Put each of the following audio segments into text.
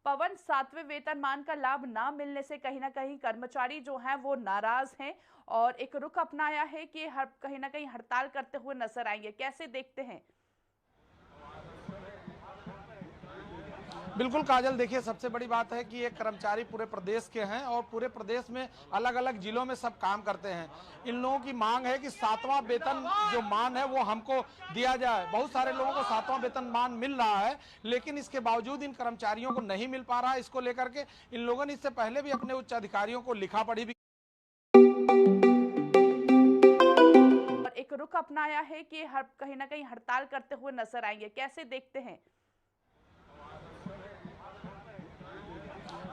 पवन, 7वें वेतनमान का लाभ ना मिलने से कहीं ना कहीं कर्मचारी जो हैं वो नाराज हैं और एक रुख अपनाया है कि हर कहीं ना कहीं हड़ताल करते हुए नजर आएंगे। कैसे देखते हैं? बिल्कुल काजल, देखिए सबसे बड़ी बात है कि ये कर्मचारी पूरे प्रदेश के हैं और पूरे प्रदेश में अलग अलग जिलों में सब काम करते हैं। इन लोगों की मांग है कि 7वां वेतन जो मान है वो हमको दिया जाए। बहुत सारे लोगों को 7वां वेतन मान मिल रहा है, लेकिन इसके बावजूद इन कर्मचारियों को नहीं मिल पा रहा है। इसको लेकर के इन लोगों ने इससे पहले भी अपने उच्च अधिकारियों को लिखा पढ़ी भी और एक रुख अपनाया है कि हर कहीं ना कहीं हड़ताल करते हुए नजर आएंगे। कैसे देखते हैं?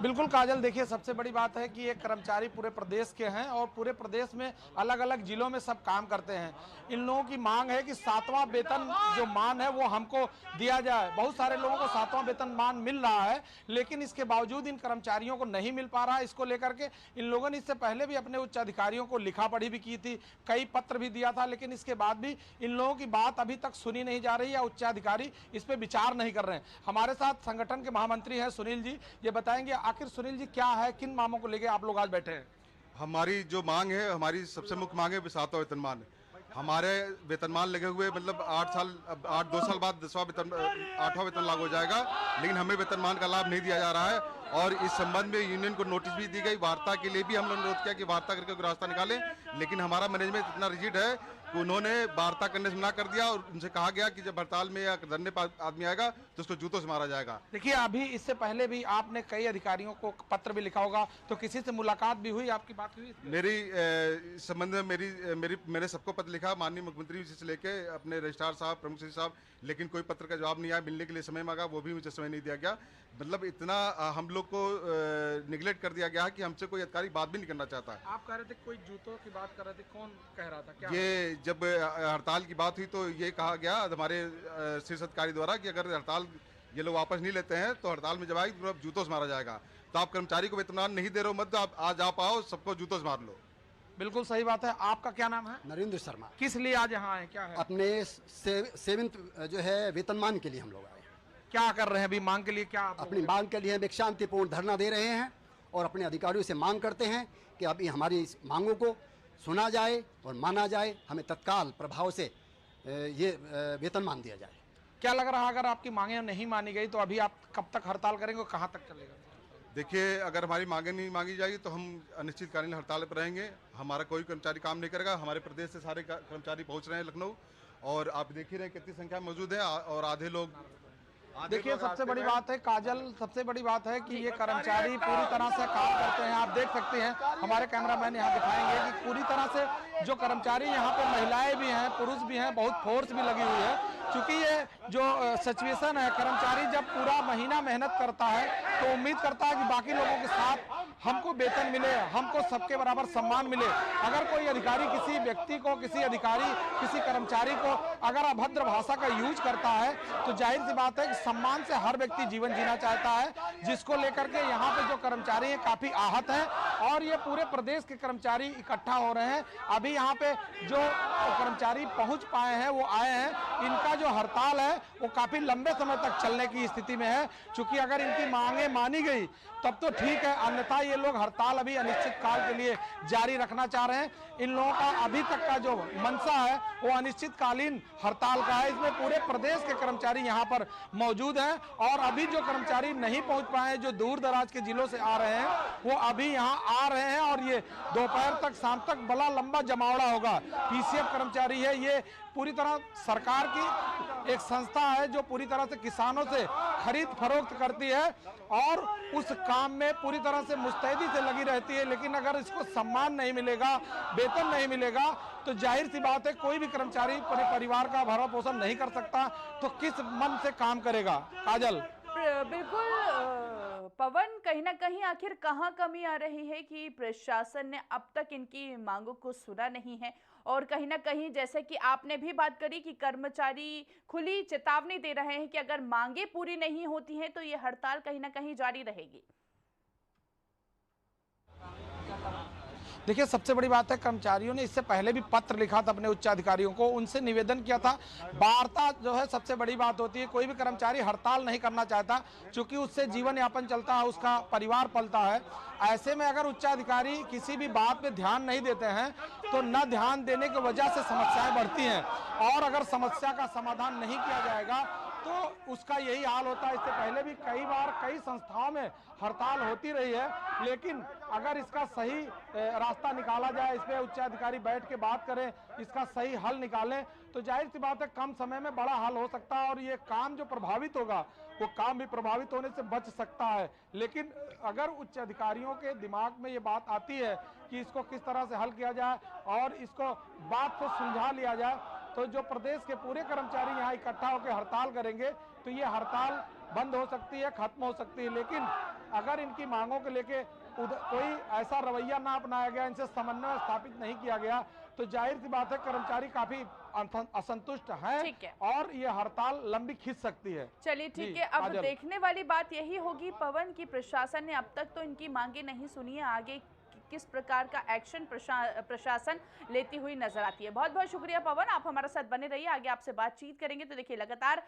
बिल्कुल काजल, देखिए सबसे बड़ी बात है कि ये कर्मचारी पूरे प्रदेश के हैं और पूरे प्रदेश में अलग अलग जिलों में सब काम करते हैं। इन लोगों की मांग है कि 7वां वेतन जो मान है वो हमको दिया जाए। बहुत सारे लोगों को 7वां वेतन मान मिल रहा है, लेकिन इसके बावजूद इन कर्मचारियों को नहीं मिल पा रहा है। इसको लेकर के इन लोगों ने इससे पहले भी अपने उच्च अधिकारियों को लिखा पढ़ी भी की थी, कई पत्र भी दिया था, लेकिन इसके बाद भी इन लोगों की बात अभी तक सुनी नहीं जा रही या उच्चाधिकारी इस पर विचार नहीं कर रहे हैं। हमारे साथ संगठन के महामंत्री हैं सुनील जी, ये बताएंगे आखिर सुनील जी क्या है, किन मांगों को लेकर आप लोग आज बैठे हैं? हमारी जो मांग है, हमारी सबसे मुख्य मांग है 7वां वेतनमान है। हमारे वेतनमान लगे हुए मतलब 8 साल, अब 2 साल बाद 10वां वेतन 8वां वेतन लागू हो जाएगा, लेकिन हमें वेतनमान का लाभ नहीं दिया जा रहा है। और इस संबंध में यूनियन को नोटिस भी दी गई। वार्ता के लिए भी हम लोगों ने अनुरोध किया कि वार्ता करके कोई रास्ता निकालें, लेकिन हमारा मैनेजमेंट इतना रिजिड है कि उन्होंने वार्ता करने से मना कर दिया और उनसे कहा गया कि जब हड़ताल में या धरने पर आदमी आएगा तो उसको जूतों से मारा जाएगा। देखिए अभी इससे पहले भी आपने कई अधिकारियों को पत्र भी लिखा होगा, तो किसी से मुलाकात भी हुई, आपकी बात हुई? मेरी इस संबंध में मैंने सबको पत्र लिखा, माननीय मुख्यमंत्री जी से लेके अपने रजिस्ट्रार साहब, प्रमुख सचिव साहब, लेकिन कोई पत्र का जवाब नहीं आया। मिलने के लिए समय मांगा, वो भी मुझे समय नहीं दिया गया। मतलब इतना हम लोग को निगलेक्ट कर दिया गया है कि हमसे कोई अधिकारी बात भी नहीं करना चाहता है। आप कह रहे थे कोई जूतों की बात कर रहे थे, कौन कह रहा था, क्या? ये जब हड़ताल की बात हुई तो ये कहा गया हमारे शीर्ष अधिकारी द्वारा कि अगर हड़ताल ये लोग वापस नहीं लेते हैं तो हड़ताल में जब आएगी तो जूतों से मारा जाएगा। तो आप कर्मचारी को वेतनमान नहीं दे रहे हो, मत आप आज आप आओ, सबको जूतों से मार लो। बिल्कुल सही बात है। आपका क्या नाम है? नरेंद्र शर्मा। किस लिए आज यहाँ आए, क्या है? अपने 7वें जो है वेतनमान के लिए हम लोग आए हैं। क्या कर रहे हैं अभी, मांग के लिए क्या आप अपनी मांग के लिए हम एक शांतिपूर्ण धरना दे रहे हैं और अपने अधिकारियों से मांग करते हैं कि अभी हमारी इस मांगों को सुना जाए और माना जाए। हमें तत्काल प्रभाव से ये वेतनमान दिया जाए। क्या लग रहा है अगर आपकी मांगे नहीं मानी गई तो अभी आप कब तक हड़ताल करेंगे और कहाँ तक चलेगा? देखिए, अगर हमारी मांगे नहीं मांगी जाएगी तो हम अनिश्चितकालीन हड़ताल पर रहेंगे। हमारा कोई कर्मचारी काम नहीं करेगा। हमारे प्रदेश से सारे कर्मचारी पहुंच रहे हैं लखनऊ, और आप देख ही रहे हैं कितनी संख्या में मौजूद है। और आधे लोग देखिए सबसे बड़ी बात है काजल, सबसे बड़ी बात है कि ये कर्मचारी पूरी तरह से काम करते हैं। आप देख सकते हैं, हमारे कैमरामैन यहाँ दिखाएंगे कि पूरी तरह से जो कर्मचारी यहाँ पे महिलाएं भी हैं, पुरुष भी हैं, बहुत फोर्स भी लगी हुई है। क्योंकि ये जो सिचुएशन है, कर्मचारी जब पूरा महीना मेहनत करता है तो उम्मीद करता है कि बाकी लोगों के साथ हमको वेतन मिले, हमको सबके बराबर सम्मान मिले। अगर कोई अधिकारी किसी व्यक्ति को, किसी अधिकारी किसी कर्मचारी को अगर अभद्र भाषा का यूज करता है तो जाहिर सी बात है कि सम्मान से हर व्यक्ति जीवन जीना चाहता है, जिसको लेकर के यहाँ पे जो कर्मचारी हैं काफी आहत हैं और ये पूरे प्रदेश के कर्मचारी इकट्ठा हो रहे हैं। अभी यहाँ पे जो कर्मचारी पहुंच पाए हैं वो आए हैं। इनका जो हड़ताल है वो काफी लंबे समय तक चलने की स्थिति में है, क्योंकि अगर इनकी मांगे मानी गई तब तो ठीक है, अन्यथा ये लोग हड़ताल अभी अनिश्चित काल के लिए जारी रखना चाह रहे हैं। इन लोगों का अभी तक का जो मंशा है वो अनिश्चितकालीन हड़ताल का है। इसमें पूरे प्रदेश के कर्मचारी यहाँ पर मौजूद हैं और अभी जो कर्मचारी नहीं पहुंच पाए हैं, जो दूर दराज के जिलों से आ रहे हैं, वो अभी यहाँ आ रहे हैं और ये दोपहर तक, शाम तक बड़ा लंबा जमावड़ा होगा। पीसीएफ कर्मचारी है, ये पूरी तरह सरकार की एक संस्था है जो पूरी तरह से किसानों से खरीद फरोख्त करती है और उस काम में पूरी तरह से मुस्तैदी से लगी रहती है। लेकिन अगर इसको सम्मान नहीं मिलेगा, वेतन नहीं मिलेगा, तो जाहिर सी बात है कोई भी कर्मचारी अपने परिवार का भरण पोषण नहीं कर सकता, तो किस मन से काम करेगा? काजल। बिल्कुल पवन, कहीं ना कहीं आखिर कहाँ कमी आ रही है कि प्रशासन ने अब तक इनकी मांगों को सुना नहीं है और कहीं ना कहीं जैसे कि आपने भी बात करी कि कर्मचारी खुली चेतावनी दे रहे हैं कि अगर मांगे पूरी नहीं होती हैं तो ये हड़ताल कहीं ना कहीं जारी रहेगी। देखिए, सबसे बड़ी बात है कर्मचारियों ने इससे पहले भी पत्र लिखा था अपने उच्च अधिकारियों को, उनसे निवेदन किया था। वार्ता जो है सबसे बड़ी बात होती है। कोई भी कर्मचारी हड़ताल नहीं करना चाहता, क्योंकि उससे जीवन यापन चलता है, उसका परिवार पलता है। ऐसे में अगर उच्च अधिकारी किसी भी बात पे ध्यान नहीं देते हैं तो न ध्यान देने की वजह से समस्याएं बढ़ती हैं, और अगर समस्या का समाधान नहीं किया जाएगा तो उसका यही हाल होता है। इससे पहले भी कई बार कई संस्थाओं में हड़ताल होती रही है, लेकिन अगर इसका सही रास्ता निकाला जाए, इस पे उच्च अधिकारी बैठ के बात करें, इसका सही हल निकालें, तो जाहिर सी बात है कम समय में बड़ा हल हो सकता है और ये काम जो प्रभावित होगा वो काम भी प्रभावित होने से बच सकता है। लेकिन अगर उच्च अधिकारियों के दिमाग में ये बात आती है कि इसको किस तरह से हल किया जाए और इसको बात को सुलझा लिया जाए, तो जो प्रदेश के पूरे कर्मचारी यहाँ इकट्ठा होकर हड़ताल करेंगे तो ये हड़ताल बंद हो सकती है, खत्म हो सकती है। लेकिन अगर इनकी मांगों को लेके कोई ऐसा रवैया ना अपनाया गया, इनसे समन्वय स्थापित नहीं किया गया, तो जाहिर सी बात है कर्मचारी काफी असंतुष्ट हैं और ये हड़ताल लंबी खींच सकती है। चलिए ठीक है, अब देखने वाली बात यही होगी पवन की प्रशासन ने अब तक तो इनकी मांगे नहीं सुनी है, आगे किस प्रकार का एक्शन प्रशासन लेती हुई नजर आती है। बहुत बहुत शुक्रिया पवन, आप हमारे साथ बने रहिए, आगे आपसे बातचीत करेंगे। तो देखिए लगातार